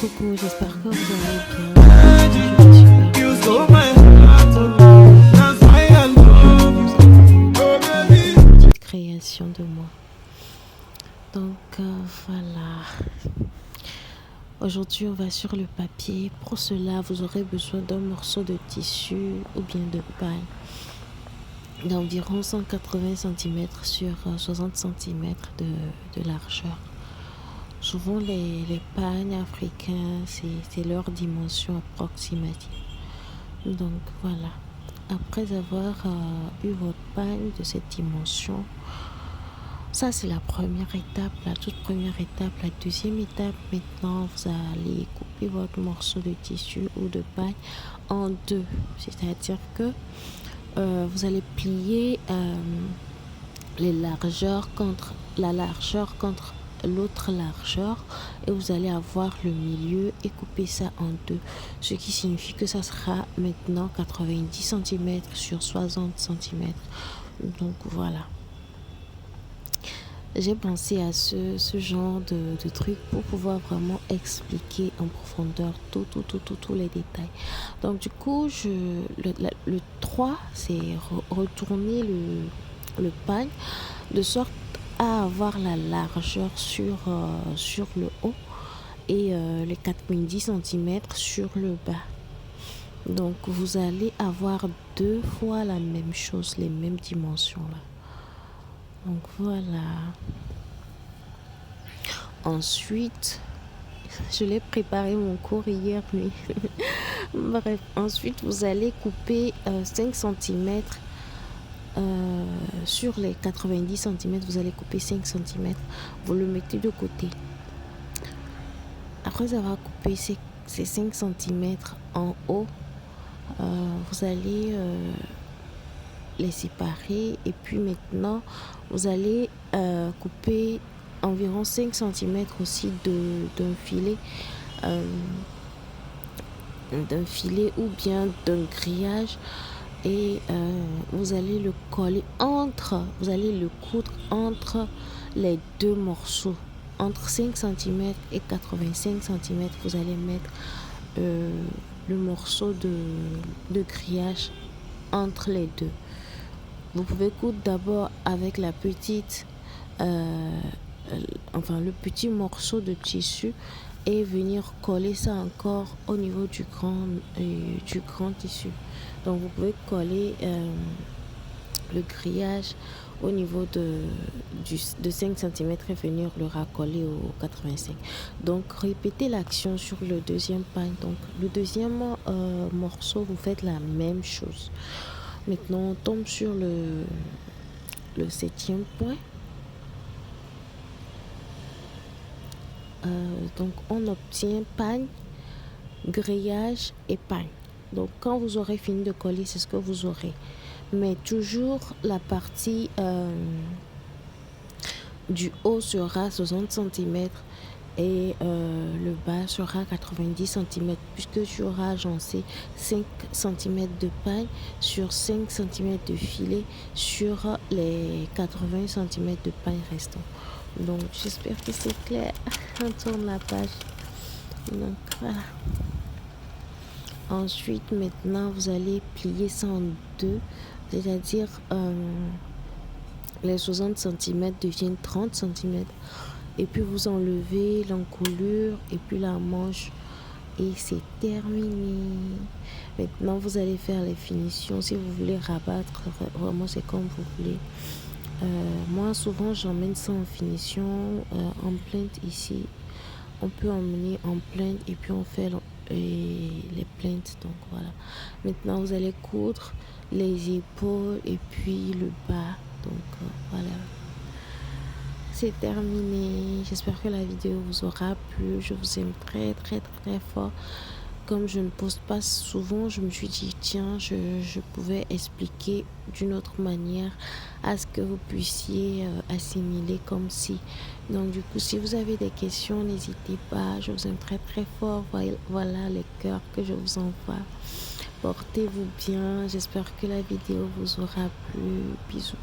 Coucou, j'espère que vous allez bien. Je suis une petite création de moi. Donc voilà. Aujourd'hui, on va sur le papier. Pour cela, vous aurez besoin d'un morceau de tissu ou bien de paille d'environ 180 cm sur 60 cm de largeur. Souvent, les pagnes africains, c'est leur dimension approximative. Donc voilà. Après avoir eu votre pagne de cette dimension, ça c'est la première étape, la toute première étape. La deuxième étape, maintenant, vous allez couper votre morceau de tissu ou de paille en deux. C'est-à-dire que vous allez plier la largeur contre l'autre largeur et vous allez avoir le milieu et couper ça en deux, ce qui signifie que ça sera maintenant 90 cm sur 60 cm. Donc voilà, j'ai pensé à ce genre de truc pour pouvoir vraiment expliquer en profondeur tous les détails. Donc du coup, le 3, c'est retourner le pagne de sorte à avoir la largeur sur le haut et les 90 cm sur le bas. Donc vous allez avoir deux fois la même chose, les mêmes dimensions là. Donc voilà. Ensuite, je l'ai préparé mon cours hier, mais bref, ensuite vous allez couper 5 cm. Sur les 90 cm, vous allez couper 5 cm. Vous le mettez de côté. Après avoir coupé ces 5 cm en haut, vous allez les séparer. Et puis maintenant, vous allez couper environ 5 cm aussi d'un filet ou bien d'un grillage. Et vous allez le coller vous allez le coudre entre les deux morceaux, entre 5 cm et 85 cm. Vous allez mettre le morceau de grillage entre les deux. Vous pouvez coudre d'abord avec le petit morceau de tissu et venir coller ça encore au niveau du grand tissu. Donc vous pouvez coller le grillage au niveau de 5 cm et venir le racoller au 85. Donc répétez l'action sur le deuxième pagne. Donc le deuxième morceau, vous faites la même chose. Maintenant on tombe sur le 7e point. Donc on obtient pagne, grillage et pagne. Donc quand vous aurez fini de coller, c'est ce que vous aurez. Mais toujours la partie du haut sera 60 cm et le bas sera 90 cm, puisque tu auras agencé 5 cm de paille sur 5 cm de filet sur les 80 cm de paille restants. Donc j'espère que c'est clair. On tourne la page. Donc voilà. Ensuite, maintenant, vous allez plier ça en deux, c'est-à-dire les 60 cm deviennent 30 cm. Et puis vous enlevez l'encolure et puis la manche et c'est terminé. Maintenant, vous allez faire les finitions. Si vous voulez rabattre, vraiment c'est comme vous voulez. Moi, souvent, j'emmène ça en finition, en plainte ici. On peut emmener en plainte et puis on fait les plaintes. Donc voilà. Maintenant, vous allez coudre les épaules et puis le bas. Donc voilà. C'est terminé. J'espère que la vidéo vous aura plu. Je vous aime très fort. Comme je ne poste pas souvent, je me suis dit tiens, je pouvais expliquer d'une autre manière à ce que vous puissiez assimiler comme si. Donc du coup, si vous avez des questions, n'hésitez pas. Je vous aime très fort. Voilà les cœurs que je vous envoie. Portez-vous bien. J'espère que la vidéo vous aura plu. Bisous.